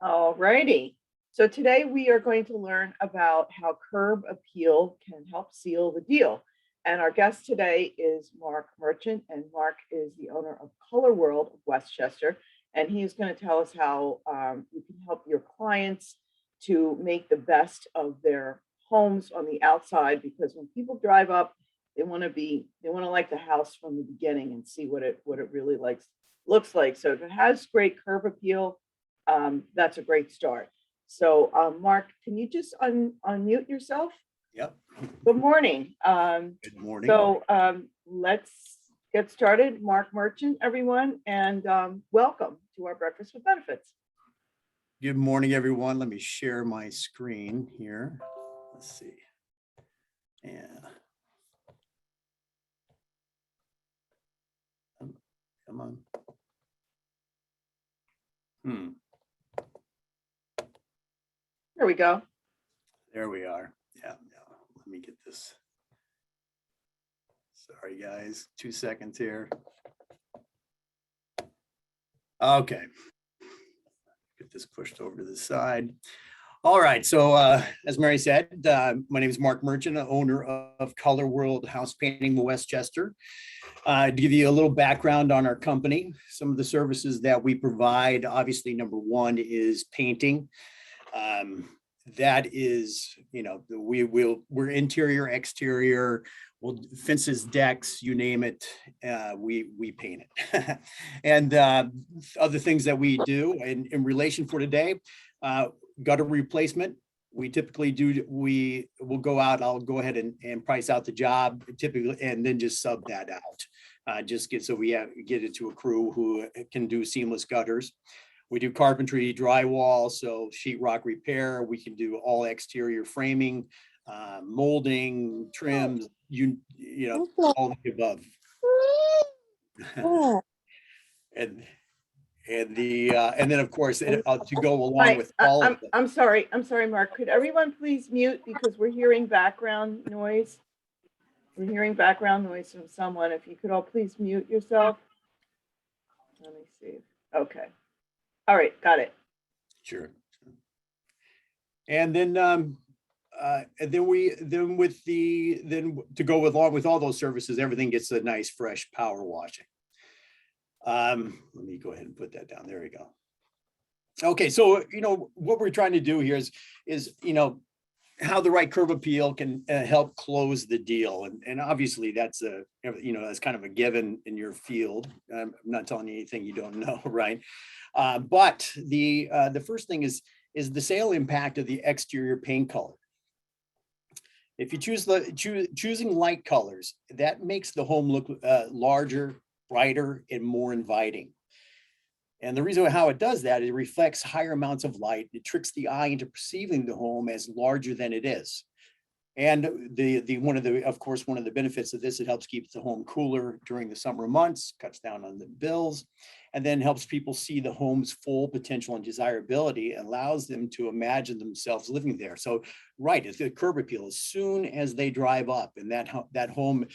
All righty. So today we are going to learn about how curb appeal can help seal the deal. And our guest today is Mark Merchant, and Mark is the owner of Color World of Westchester. And he's going to tell us how you can help your clients to make the best of their homes on the outside, because when people drive up, they want to like the house from the beginning and see what it really looks like. So if it has great curb appeal, that's a great start. So, Mark, can you just unmute yourself? Yep. Good morning. Good morning. So let's get started. Mark Merchant, everyone, and welcome to our Breakfast with Benefits. Good morning, everyone. Let me share my screen here. Let's see. Yeah. Come on. There we go. There we are. Yeah. Let me get this. Sorry, guys. 2 seconds here. Okay. Get this pushed over to the side. All right. So as Mary said, my name is Mark Merchant, owner of Color World House Painting in Westchester. To give you a little background on our company, some of the services that we provide, obviously, number one is painting. That is, we're interior, exterior, fences, decks, you name it, we paint it. And other things that we do in relation for today, gutter replacement. We typically do, we will go out, I'll go ahead and price out the job typically, and then just sub that out. So we get it to a crew who can do seamless gutters. We do carpentry, drywall, so sheetrock repair. We can do all exterior framing, molding, trims, all of the above. And then of course to go along with all of it. I'm sorry, Mark. Could everyone please mute, because we're hearing background noise. We're hearing background noise from someone. If you could all please mute yourself. Let me see. Okay. All right, got it. Sure. And then to go along with all those services, everything gets a nice fresh power washing. Let me go ahead and put that down. There we go. Okay, so what we're trying to do here is how the right curb appeal can help close the deal, and obviously that's that's kind of a given in your field. I'm not telling you anything you don't know, right? But the first thing is the sale impact of the exterior paint color. If you choosing light colors, that makes the home look larger, brighter, and more inviting. And the reason how it does that, it reflects higher amounts of light. It tricks the eye into perceiving the home as larger than it is. And one of the benefits of this, it helps keep the home cooler during the summer months, cuts down on the bills, and then helps people see the home's full potential and desirability, and allows them to imagine themselves living there. So, right, it's the curb appeal. As soon as they drive up and that home,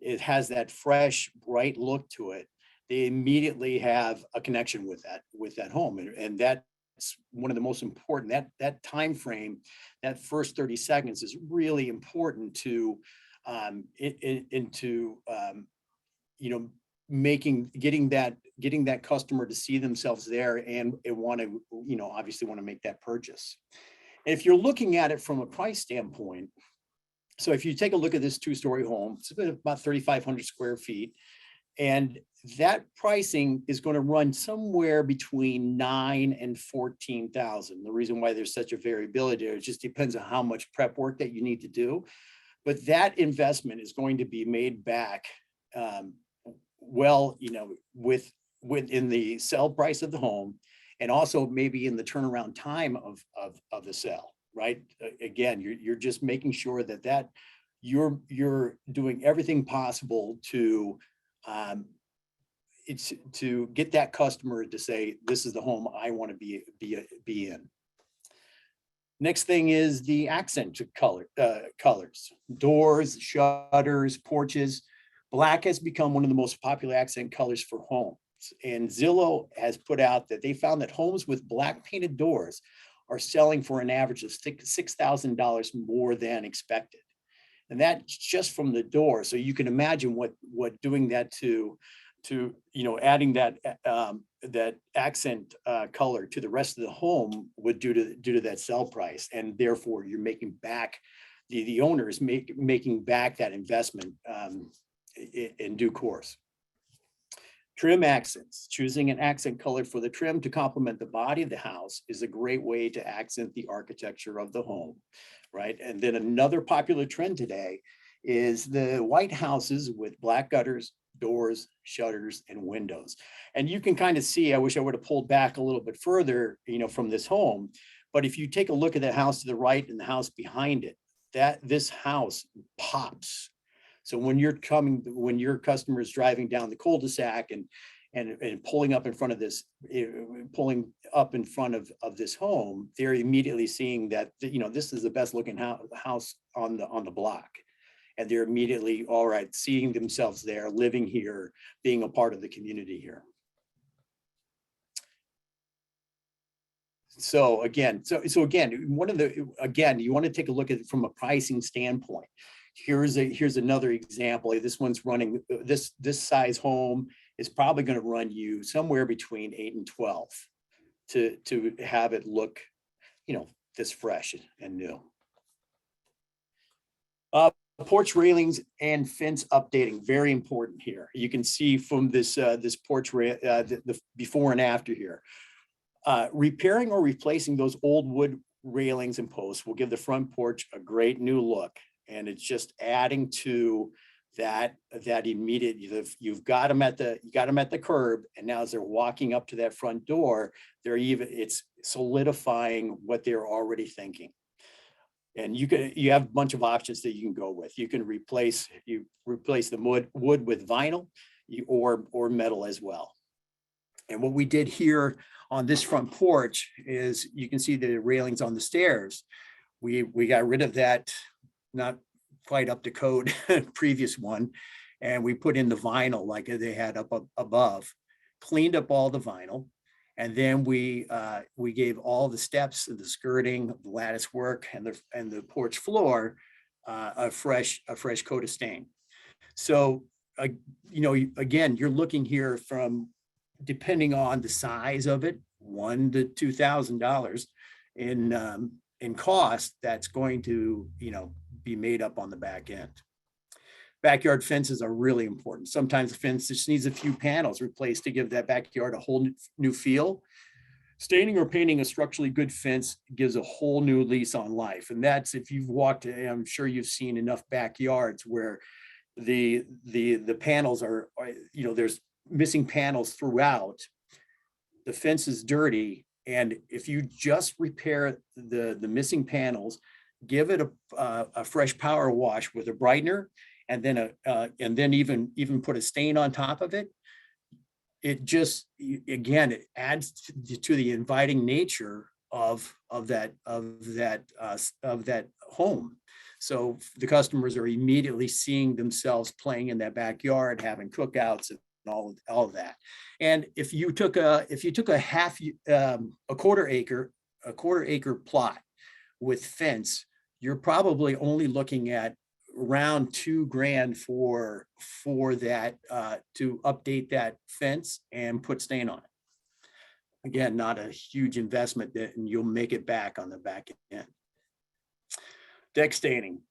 it has that fresh, bright look to it, they immediately have a connection with that home, and that's one of the most important. That time frame, that first 30 seconds, is really important to getting that customer to see themselves there and want to obviously want to make that purchase. And if you're looking at it from a price standpoint, so if you take a look at this 2-story home, it's about 3,500 square feet. And that pricing is going to run somewhere between $9,000 and $14,000. The reason why there's such a variability there, it just depends on how much prep work that you need to do. But that investment is going to be made back within the sell price of the home, and also maybe in the turnaround time of the sale, right? Again, you're just making sure that you're doing everything possible to get that customer to say, this is the home I want to be in. Next thing is the accent colors, doors, shutters, porches. Black has become one of the most popular accent colors for home. and Zillow has put out that they found that homes with black painted doors are selling for an average of $6,000 more than expected. And that's just from the door. So you can imagine what doing that to adding that that accent color to the rest of the home would do to that sell price, and therefore you're making back the owners making back that investment in due course. Trim accents. Choosing an accent color for the trim to complement the body of the house is a great way to accent the architecture of the home, right? And then another popular trend today is the white houses with black gutters, doors, shutters, and windows. And you can kind of see, I wish I would have pulled back a little bit further, from this home. But if you take a look at the house to the right and the house behind it, this house pops. So when your customer is driving down the cul-de-sac and pulling up in front of this home, they're immediately seeing that, this is the best looking house on the block. And they're immediately, all right, seeing themselves there, living here, being a part of the community here. So again, you want to take a look at it from a pricing standpoint. Here's another example. This one's running, this size home is probably going to run you somewhere between 8 and 12 to have it look, this fresh and new. Porch railings and fence updating, very important here. You can see from this porch the before and after here. Repairing or replacing those old wood railings and posts will give the front porch a great new look, and it's just adding to that immediate. You've got them at the curb, and now as they're walking up to that front door, it's solidifying what they're already thinking. And you have a bunch of options that you can go with. You can replace the wood with vinyl or metal as well. And what we did here on this front porch is, you can see the railings on the stairs. We got rid of that, not quite up to code previous one, and we put in the vinyl like they had up above, cleaned up all the vinyl. And then we gave all the steps, the skirting, the lattice work, and the porch floor a fresh coat of stain. So again, you're looking here from, depending on the size of it, $1,000 to $2,000 in cost. That's going to be made up on the back end. Backyard fences are really important. Sometimes the fence just needs a few panels replaced to give that backyard a whole new feel. Staining or painting a structurally good fence gives a whole new lease on life. And that's, if you've walked, I'm sure you've seen enough backyards where the panels are, there's missing panels throughout. The fence is dirty. And if you just repair the missing panels, give it a fresh power wash with a brightener, and then even put a stain on top of it, it just, again, it adds to the inviting nature of that home. So the customers are immediately seeing themselves playing in that backyard, having cookouts and all of that. And if you took a quarter acre plot with fence, you're probably only looking at around $2,000 for that, to update that fence and put stain on it. Again, not a huge investment, and you'll make it back on the back end. Deck staining,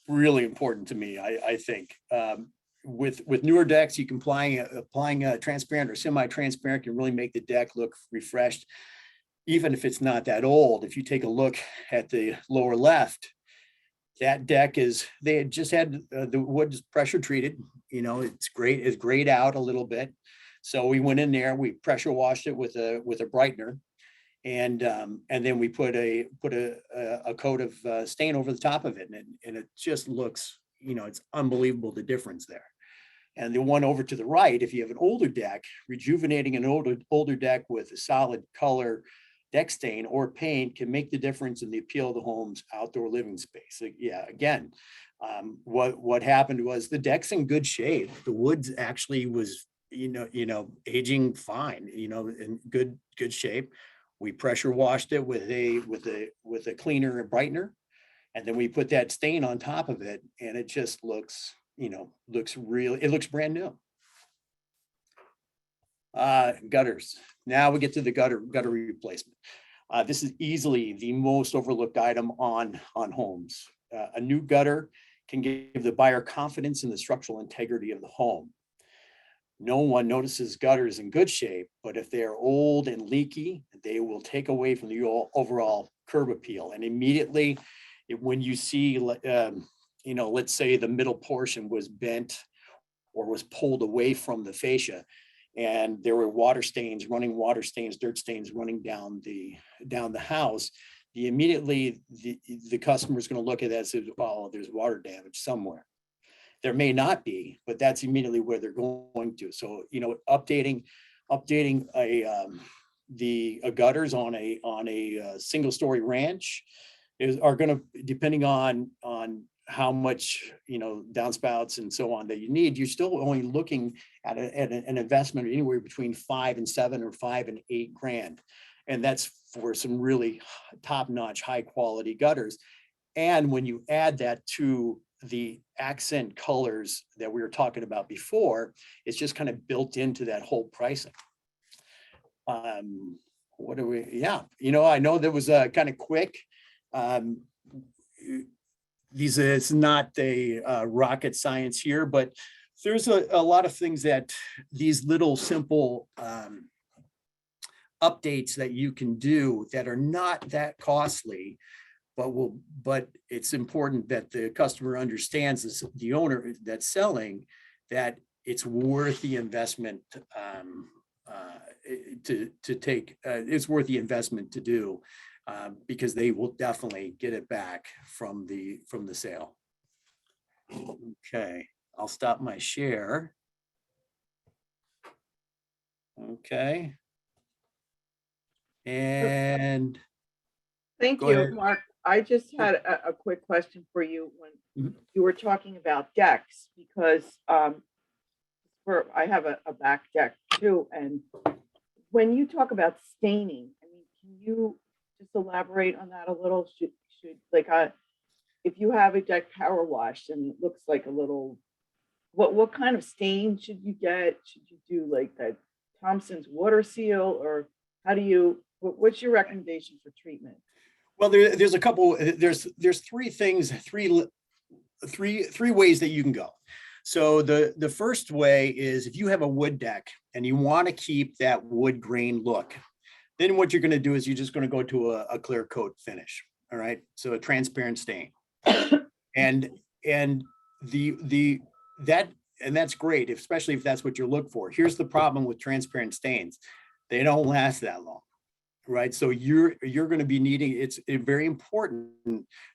really important to me, I think. With newer decks, you can applying a transparent or semi-transparent can really make the deck look refreshed, even if it's not that old. If you take a look at the lower left, that deck they had just had the wood pressure treated. It's grayed out a little bit. So we went in there, we pressure washed it with a brightener, and then we put a coat of stain over the top of it, and it just looks, it's unbelievable, the difference there. And the one over to the right, if you have an older deck, rejuvenating an older deck with a solid color deck stain or paint can make the difference in the appeal of the home's outdoor living space. So, yeah, again, what happened was the deck's in good shape. The wood actually was aging fine, in good shape. We pressure washed it with a cleaner and brightener, and then we put that stain on top of it, and it just looks, it looks brand new. Gutters. Now we get to the gutter replacement. This is easily the most overlooked item on homes. A new gutter can give the buyer confidence in the structural integrity of the home. No one notices gutters in good shape, but if they are old and leaky, they will take away from the overall curb appeal. And immediately, when you see, let's say the middle portion was bent or was pulled away from the fascia, and there were running water stains, dirt stains running down the house, immediately the customer is going to look at that and say, "Oh, there's water damage somewhere." There may not be, but that's immediately where they're going to. So, updating the gutters on a single story ranch are going to, depending on how much, downspouts and so on that you need, you're still only looking at an investment anywhere between 5 and 7 or 5 and 8 grand. And that's for some really top-notch, high quality gutters. And when you add that to the accent colors that we were talking about before, it's just kind of built into that whole pricing. I know that was kind of quick. It's not a rocket science here, but there's a lot of things that these little simple updates that you can do that are not that costly, but it's important that the customer understands this, the owner that's selling, that it's worth the investment to take. It's worth the investment to do, because they will definitely get it back from the sale. Okay, I'll stop my share. Okay. And thank go you, ahead. Mark. I just had a quick question for you when you were talking about decks, because I have a back deck too, and when you talk about staining, I mean, can you just elaborate on that a little? Should if you have a deck power wash and it looks like a little, what kind of stain should you get? Should you do like that Thompson's water seal, or what's your recommendation for treatment? Well, there's a couple. There's three things, three ways that you can go. So the first way is, if you have a wood deck and you want to keep that wood grain look, then what you're going to do is you're just going to go to a clear coat finish. All right, so a transparent stain, and that's great, especially if that's what you're looking for. Here's the problem with transparent stains: they don't last that long. Right. So you're going to be needing, it's very important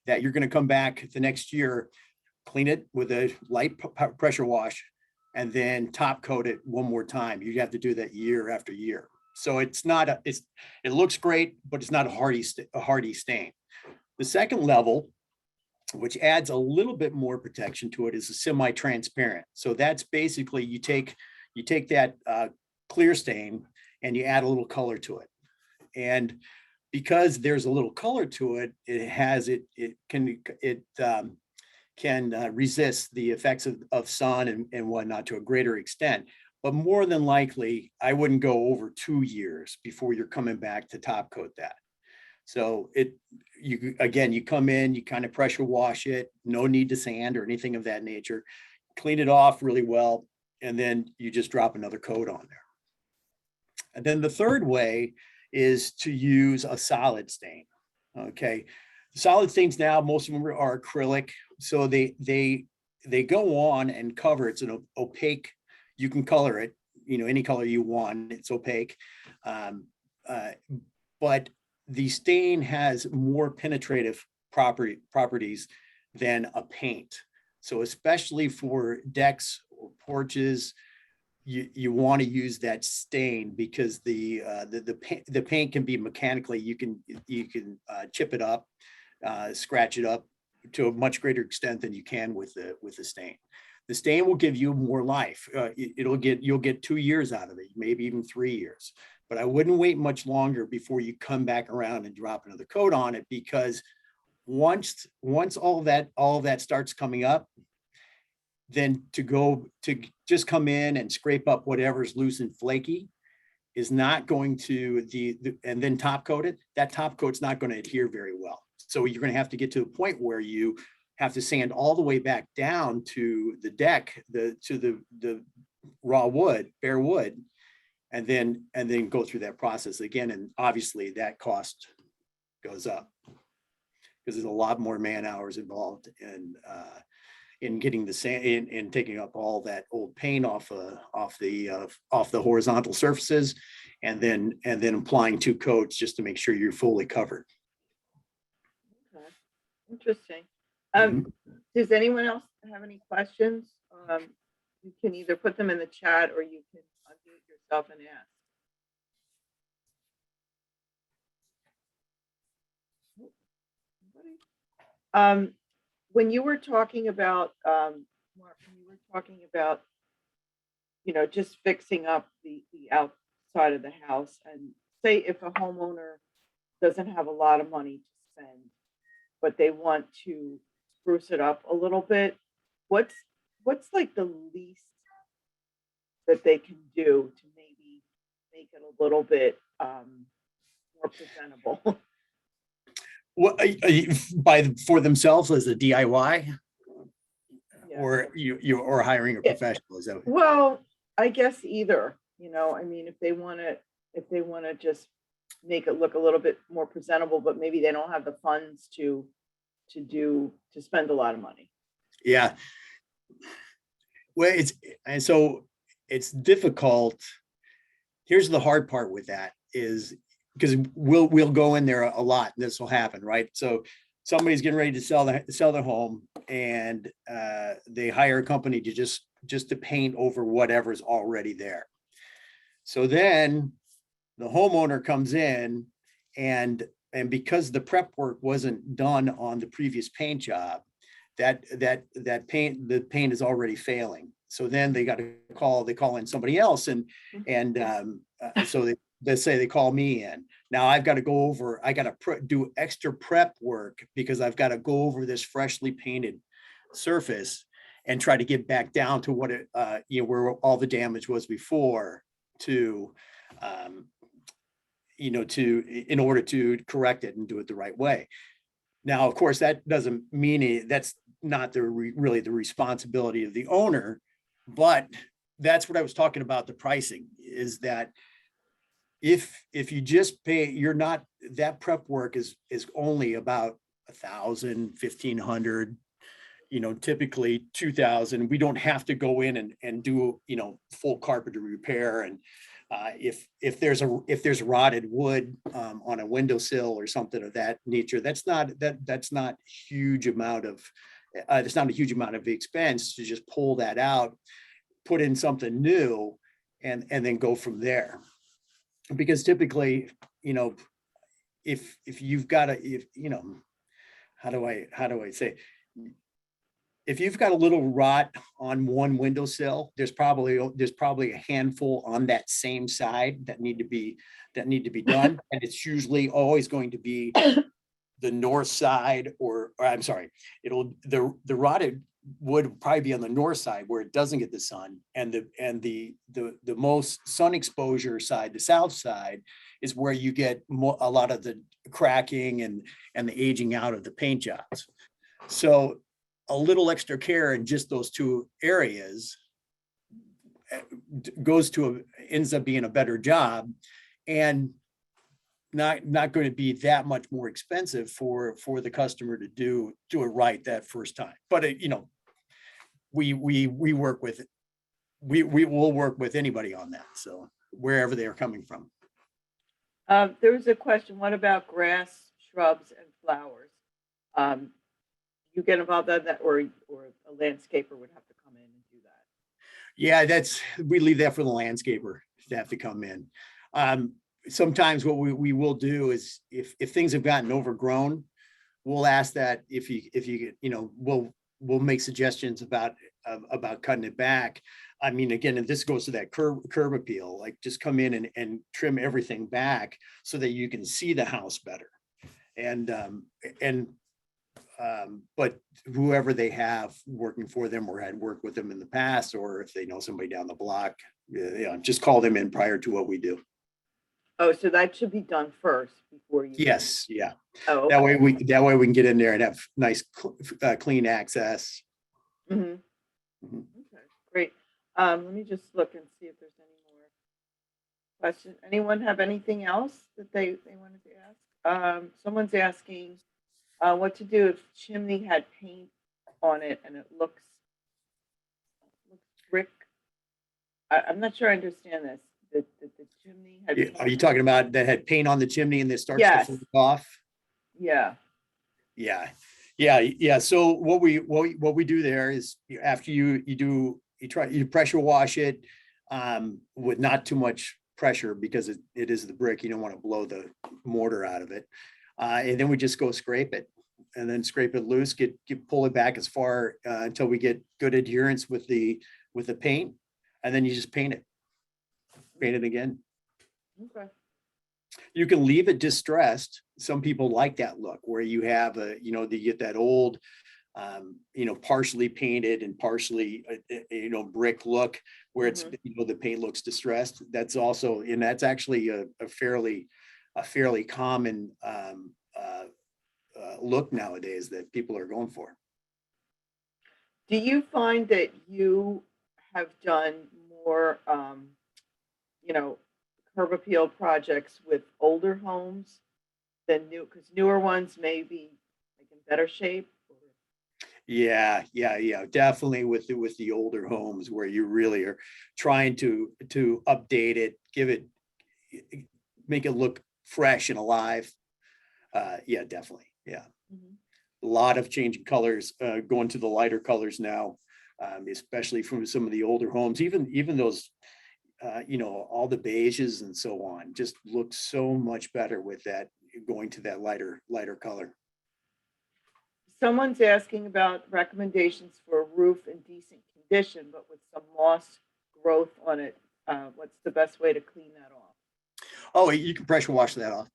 that you're going to come back the next year, clean it with a light pressure wash, and then top coat it one more time. You have to do that year after year. So it looks great, but it's not a hardy stain. The second level, which adds a little bit more protection to it, is a semi-transparent. So that's basically, you take that clear stain and you add a little color to it. And because there's a little color to it, it can resist the effects of sun and whatnot to a greater extent. But more than likely, I wouldn't go over 2 years before you're coming back to top coat that. So you come in, you kind of pressure wash it, no need to sand or anything of that nature, clean it off really well, and then you just drop another coat on there. And then the third way is to use a solid stain. Okay, solid stains now, most of them are acrylic, so they go on and cover. It's an opaque. You can color it, any color you want. It's opaque, but the stain has more penetrative properties than a paint. So especially for decks or porches, you want to use that stain, because the paint can be mechanically, you can chip it up, scratch it up to a much greater extent than you can with the stain. The stain will give you more life. You'll get 2 years out of it, maybe even 3 years. But I wouldn't wait much longer before you come back around and drop another coat on it, because once all of that starts coming up, then to just come in and scrape up whatever's loose and flaky is not going to and then top coat it. That top coat's not going to adhere very well. So you're going to have to get to a point where you have to sand all the way back down to the deck, to the raw wood, bare wood, and then go through that process again. And obviously that cost goes up because there's a lot more man hours involved in getting the sand in taking up all that old paint off the horizontal surfaces, and then applying 2 coats just to make sure you're fully covered. Okay. Interesting. Mhm. Does anyone else have any questions? You can either put them in the chat or you can unmute yourself and ask. When you were talking about, Mark, when you were talking about, just fixing up the outside of the house, and say if a homeowner doesn't have a lot of money to spend, but they want to spruce it up a little bit, what's like the least that they can do to maybe make it a little bit more presentable? What for themselves as a DIY, Yeah. or or hiring a Yeah. professional? Is that Well, I guess either, I mean, if they want to just make it look a little bit more presentable, but maybe they don't have the funds to spend a lot of money. Yeah. Well, it's difficult. Here's the hard part with that is because we'll go in there a lot, and this will happen, right? So somebody's getting ready to sell their home, and they hire a company to just to paint over whatever's already there. So then the homeowner comes in, and because the prep work wasn't done on the previous paint job, the paint is already failing. So then they call in somebody else, and so they say they call me in. Now I got to do extra prep work because I've got to go over this freshly painted surface and try to get back down to what it where all the damage was before, to in order to correct it and do it the right way. Now, of course, that doesn't mean that's not really the responsibility of the owner, but that's what I was talking about. The pricing is that if you just pay, that prep work is only about 1,000, 1,500, typically 2,000. We don't have to go in and do, full carpentry repair. And if there's rotted wood on a windowsill or something of that nature, that's not a huge amount of expense to just pull that out, put in something new, and then go from there. Because typically, if you've got how do I say, if you've got a little rot on one windowsill, there's probably a handful on that same side that need to be done, and it's usually always going to be the north side, or I'm sorry, the rotted wood will probably be on the north side where it doesn't get the sun, and the most sun exposure side, the south side, is where you get a lot of the cracking and the aging out of the paint jobs. So a little extra care in just those 2 areas ends up being a better job, and not going to be that much more expensive for the customer to do it right that first time. But we will work with anybody on that, so wherever they are coming from. There was a question: what about grass, shrubs, and flowers? You get involved in that, or a landscaper would have to come in and do that? Yeah, we leave that for the landscaper to have to come in. Sometimes what we will do is, if things have gotten overgrown, we'll ask that if you we'll make suggestions about about cutting it back. I mean, again, and this goes to that curb appeal, like just come in and trim everything back so that you can see the house better. And but whoever they have working for them or had worked with them in the past, or if they know somebody down the block, yeah, just call them in prior to what we do. Oh, so that should be done first before you. Yes, yeah. Oh, That okay. way we can get in there and have nice, clean access. Mhm. Mhm. Okay, great. Let me just look and see if there's any more questions. Anyone have anything else that they wanted to ask? Someone's asking what to do if chimney had paint on it and it looks brick. I'm not sure I understand this. The chimney had Yeah, paint are you on talking it? about that had paint on the chimney and this starts to Yes. flake off? Yeah. Yeah, yeah. So what we do there is after you pressure wash it with not too much pressure because it is the brick. You don't want to blow the mortar out of it. And then we just go scrape it and then scrape it loose, pull it back as far until we get good adherence with the paint. And then you just paint it again. Okay. You can leave it distressed. Some people like that look where you have you get that old, partially painted and partially, brick look where it's, the paint looks distressed. That's also, and that's actually a fairly common look nowadays that people are going for. Do you find that you have done more, you know, curb appeal projects with older homes than new? Because newer ones may be like in better shape. Yeah, definitely with the older homes where you really are trying to update it, make it look fresh and alive. Yeah, definitely. Yeah. Mhm. A lot of changing colors, going to the lighter colors now, especially from some of the older homes, even those, all the beiges and so on, just look so much better with that, going to that lighter color. Someone's asking about recommendations for a roof in decent condition, but with some moss growth on it. What's the best way to clean that off? Oh, you can pressure wash that off.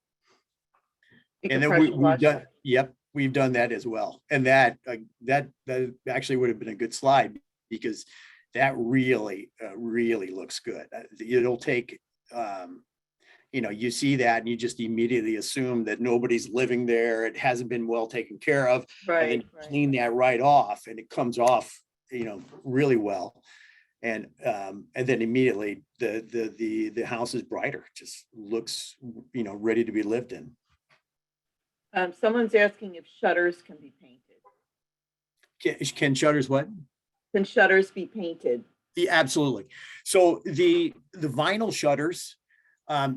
You And can then pressure we've wash done, it. yep, we've done that as well. And that actually would have been a good slide because that really looks good. It'll take, you see that and you just immediately assume that nobody's living there. It hasn't been well taken care of. And then Right, you right. clean that right off and it comes off, really well. And then immediately the house is brighter, just looks, ready to be lived in. Someone's asking if shutters can be painted. Can shutters what? Can shutters be painted? Yeah, absolutely. So the vinyl shutters,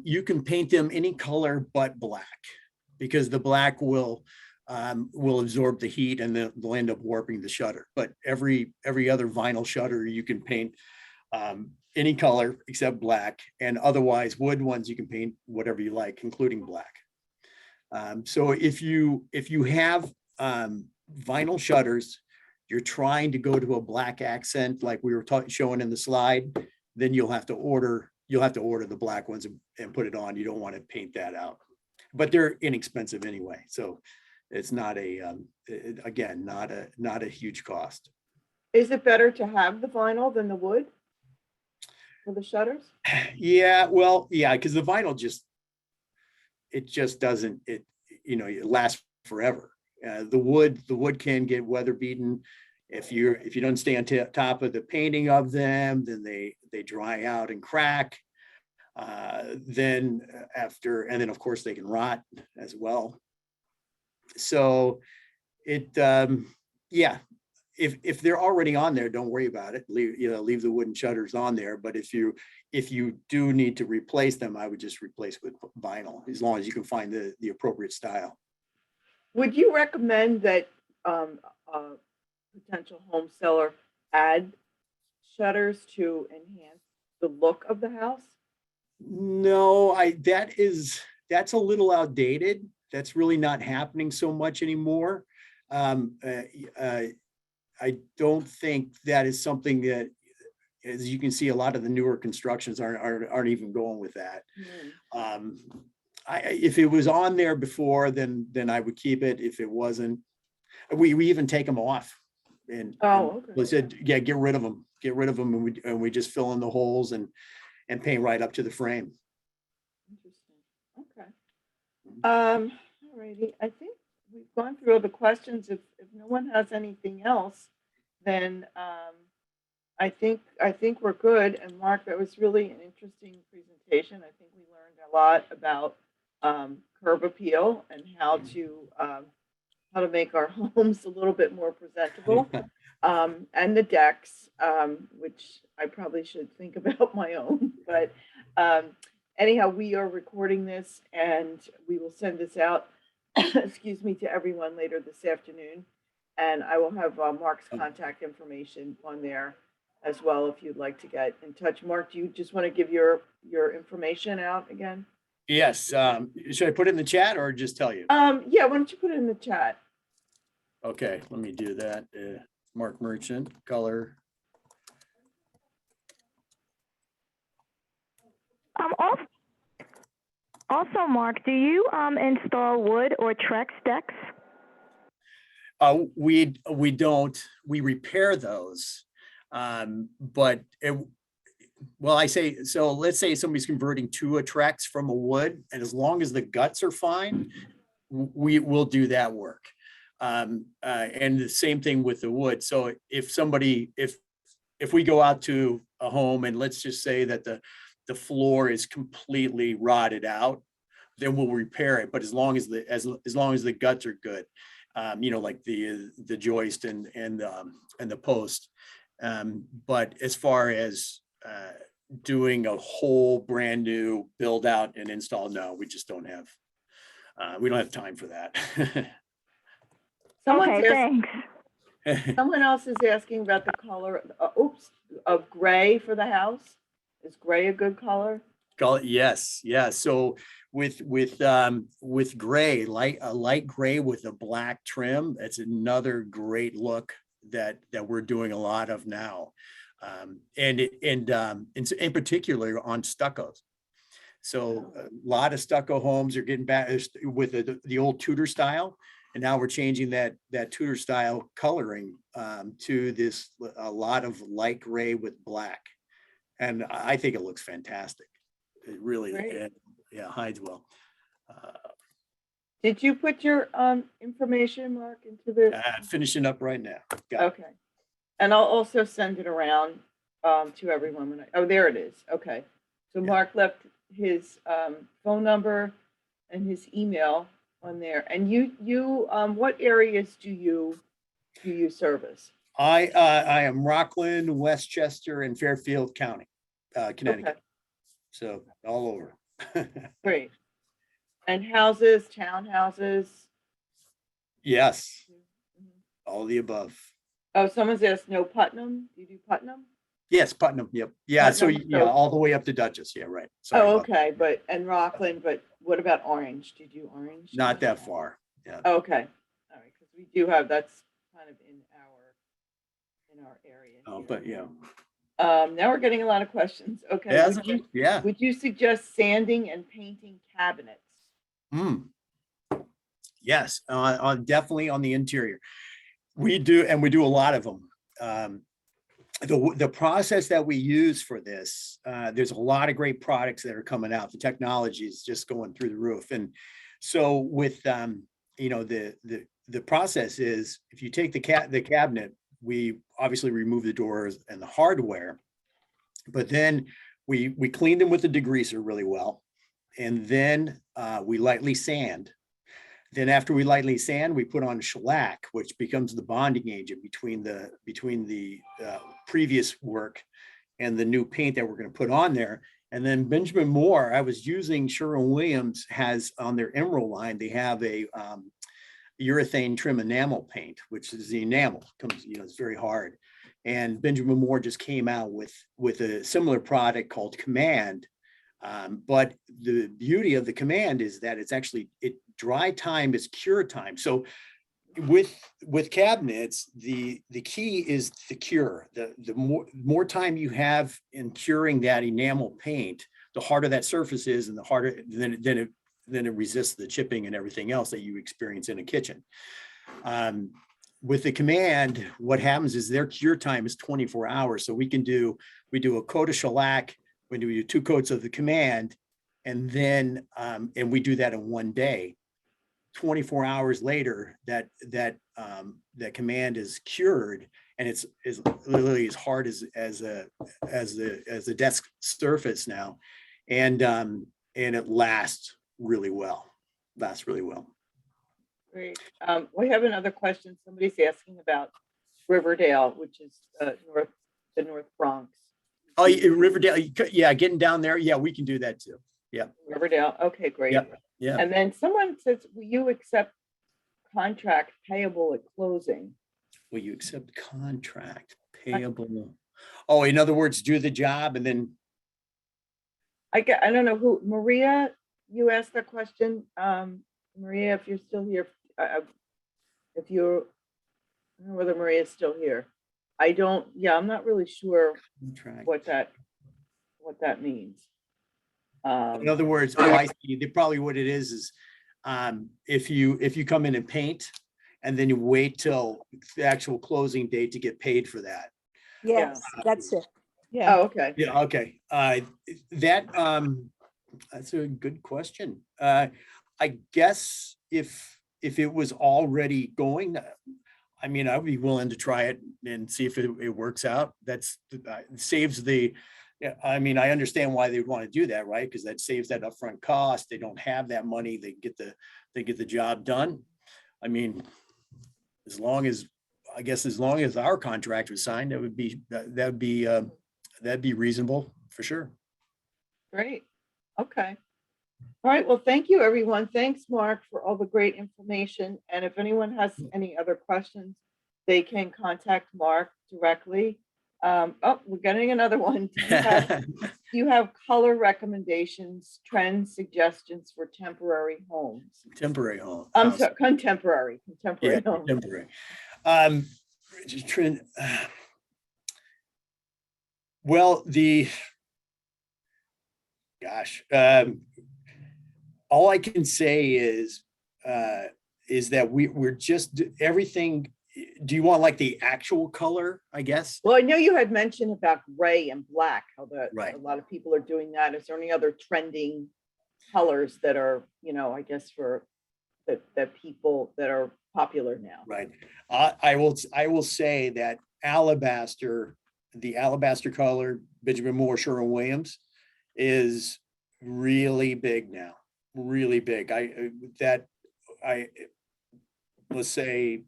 you can paint them any color but black because the black will absorb the heat and they'll end up warping the shutter. But every other vinyl shutter you can paint any color except black, and otherwise wood ones you can paint whatever you like, including black. So if you have vinyl shutters, you're trying to go to a black accent like we were showing in the slide, then you'll have to order the black ones and put it on. You don't want to paint that out, but they're inexpensive anyway, so it's not again not a huge cost. Is it better to have the vinyl than the wood for the shutters? Yeah, well, yeah, because the vinyl just doesn't, it lasts forever. The wood can get weather beaten if you don't stay on top of the painting of them. Then they dry out and crack. Then of course they can rot as well. So yeah, if they're already on there, don't worry about it. Leave the wooden shutters on there. But if you do need to replace them, I would just replace with vinyl, as long as you can find the appropriate style. Would you recommend that a potential home seller add shutters to enhance the look of the house? No, that's a little outdated. That's really not happening so much anymore. I don't think that is something that, as you can see, a lot of the newer constructions aren't even going with that. Um, if it was on there before, then I would keep it. If it wasn't, we even take them off. And Oh, we okay. said, yeah, get rid of them, and we just fill in the holes and paint right up to the frame. Interesting. Okay. All righty. I think we've gone through all the questions. If no one has anything else, then I think we're good. And Mark, that was really an interesting presentation. I think we learned a lot about curb appeal and how to make our homes a little bit more presentable, and the decks, which I probably should think about my own. But anyhow, we are recording this and we will send this out, excuse me, to everyone later this afternoon. And I will have Mark's contact information on there as well if you'd like to get in touch. Mark, do you just want to give your information out again? Yes. Should I put it in the chat or just tell you? Yeah, why don't you put it in the chat? Okay, let me do that. Mark Merchant, color. Also, Mark, do you install wood or Trex decks? We don't. We repair those, but well, I say so. Let's say somebody's converting to a Trex from a wood, and as long as the guts are fine, we will do that work. And the same thing with the wood. So if we go out to a home and let's just say that the floor is completely rotted out, then we'll repair it. But as long as the guts are good, like the joist and the post. But as far as doing a whole brand new build out and install, no, we just don't have. We don't have time for that. Thanks. Someone else is asking about the color, of gray for the house. Is gray a good color? Yes, yeah. So with gray, a light gray with a black trim, that's another great look that we're doing a lot of now, and in particular on stuccos. So a lot of stucco homes are getting back with the old Tudor style. And now we're changing that Tudor style coloring to a lot of light gray with black. And I think it looks fantastic. It really, hides well. Did you put your information, Mark, into the? Finishing up right now. Okay. And I'll also send it around to everyone. There it is. Okay. So Mark left his phone number and his email on there. And you what areas do you service? I am Rockland, Westchester, and Fairfield County, Connecticut. Okay. So all over. Great. And houses, townhouses? Yes. All the above. Oh, someone's asked, no Putnam? Do you do Putnam? Yes, Putnam. Yep. Yeah. Putnam, so all the way up to Dutchess. Yeah, right. Sorry okay. And Rockland, but what about Orange? Do you do Orange? Not that far. Yeah. Okay. All right. Because we do have, that's kind of in our area. Oh, but yeah. Now we're getting a lot of questions. Okay. Yeah. Would you suggest sanding and painting cabinets? Yes, definitely on the interior. We do a lot of them. The process that we use for this, there's a lot of great products that are coming out. The technology is just going through the roof. And so with, the process is, if you take the cabinet, we obviously remove the doors and the hardware, but then we clean them with the degreaser really well. And then we lightly sand. Then after we lightly sand, we put on shellac, which becomes the bonding agent between the previous work and the new paint that we're going to put on there. And then Benjamin Moore, I was using Sherwin-Williams has on their Emerald line, they have a urethane trim enamel paint, which is the enamel comes, it's very hard. And Benjamin Moore just came out with a similar product called Command. But the beauty of the Command is that it's actually dry time is cure time. So with cabinets, the key is the cure. The more time you have in curing that enamel paint, the harder that surface is, and the harder then it resists the chipping and everything else that you experience in a kitchen. With the Command, what happens is their cure time is 24 hours. So we do a coat of shellac, we do 2 coats of the Command, and then and we do that in 1 day. 24 hours later, that Command is cured, and it's literally as hard as the desk surface now, and it lasts really well. Great. We have another question. Somebody's asking about Riverdale, which is the North Bronx. Oh, Riverdale, yeah, getting down there, yeah, we can do that too. Yeah. Riverdale. Okay, great. Yeah. And then someone says, will you accept contract payable at closing? Will you accept contract payable? Oh, in other words, do the job and then. I don't know who, Maria, you asked that question. Maria, if you're still here, I don't know whether Maria's still here. I'm not really sure Contract. what that means. In other words, I see, probably what it is if you come in and paint and then you wait till the actual closing date to get paid for that. Yes, that's it. Yeah. Oh, okay. Yeah, okay. That's a good question. I guess if it was already going, I mean, I'd be willing to try it and see if it works out. That's saves the. Yeah, I mean, I understand why they'd want to do that, right? Because that saves that upfront cost. They don't have that money. They get the job done. I mean, as long as our contract was signed, that'd be reasonable for sure. Great. Okay. All right. Well, thank you, everyone. Thanks, Mark, for all the great information. And if anyone has any other questions, they can contact Mark directly. Oh, we're getting another one. Do you have color recommendations, trends, suggestions for temporary homes? Temporary home. I'm sorry, contemporary homes. Contemporary. Trend. Well, all I can say is that we're just everything. Do you want like the actual color, I guess? Well, I know you had mentioned about gray and black, how Right. a lot of people are doing that. Is there any other trending colors that are, I guess for that people that are popular now? Right. I will say that the alabaster color, Benjamin Moore, Sherwin-Williams, is really big now. Really big. Let's say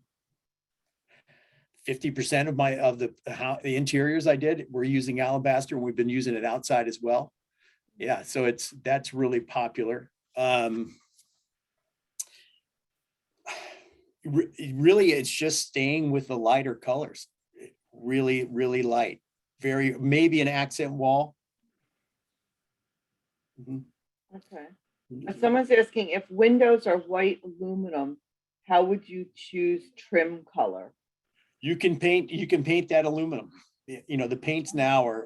50% of the interiors I did were using alabaster, and we've been using it outside as well. Yeah, so that's really popular. Really, it's just staying with the lighter colors. Really, really light. Maybe an accent wall. Okay. Someone's asking if windows are white aluminum, how would you choose trim color? You can paint that aluminum. The paints now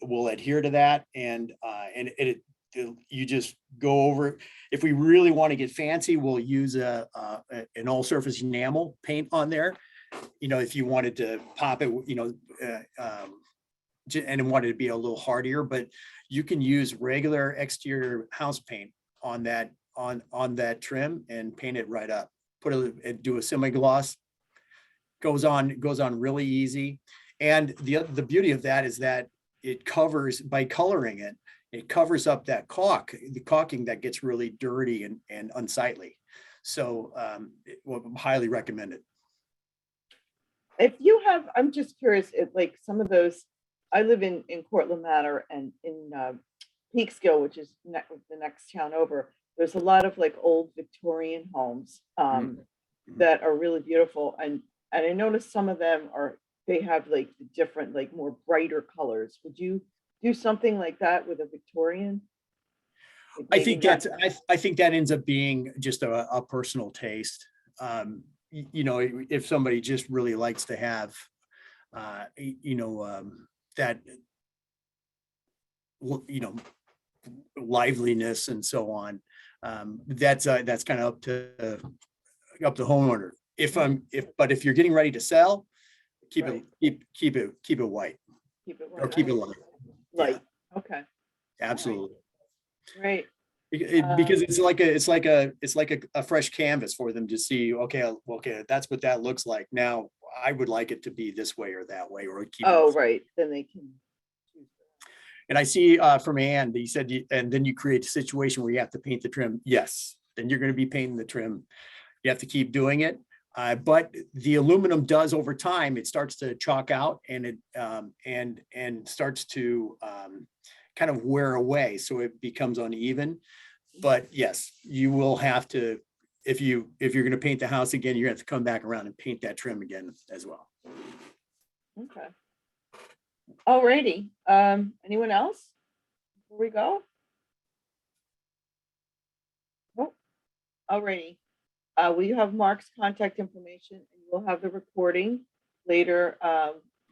will adhere to that, and you just go over. If we really want to get fancy, we'll use an all surface enamel paint on there. If you wanted to pop it, and wanted to be a little hardier, but you can use regular exterior house paint on that trim and paint it right up. Do a semi-gloss. Goes on really easy. And the beauty of that is that it covers, by coloring it covers up the caulking that gets really dirty and unsightly. So highly recommend it. If you have, I'm just curious, if like some of those, I live in Cortland Manor and in Peekskill, which is the next town over, there's a lot of like old Victorian homes that are really beautiful. And I noticed some of them they have like the different, like more brighter colors. Would you do something like that with a Victorian? I think that ends up being just a personal taste. you know, if somebody just really likes to have, that, you know, liveliness and so on, that's kind of up to homeowner. But if you're getting ready to sell, keep Right. it, keep it white Keep it or light. keep it light. Light. Okay, Absolutely. great. Because it's like a fresh canvas for them to see, okay, that's what that looks like. Now I would like it to be this way or that way, or keep Oh, it. right, then they can. choose that. And I see from Ann, he said, and then you create a situation where you have to paint the trim. Yes, then you're going to be painting the trim. You have to keep doing it. But the aluminum does over time, it starts to chalk out and it and starts to kind of wear away. So it becomes uneven. But yes, you will have to, if you're going to paint the house again, you're going to have to come back around and paint that trim again as well. Okay. Alrighty, anyone else? Before we go? Oh, alrighty. We have Mark's contact information and we'll have the recording later,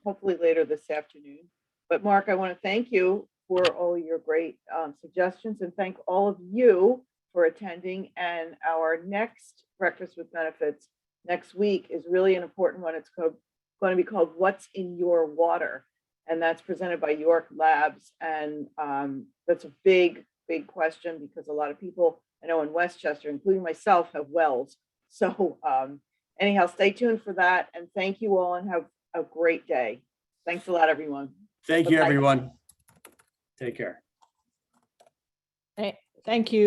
hopefully later this afternoon. But Mark, I want to thank you for all your great suggestions and thank all of you for attending. And our next Breakfast with Benefits next week is really an important one. It's going to be called What's in Your Water? And that's presented by York Labs. And that's a big, big question because a lot of people I know in Westchester, including myself, have wells. So anyhow, stay tuned for that. And thank you all and have a great day. Thanks a lot, everyone. Thank you, Bye-bye. everyone. Take care. Thank you.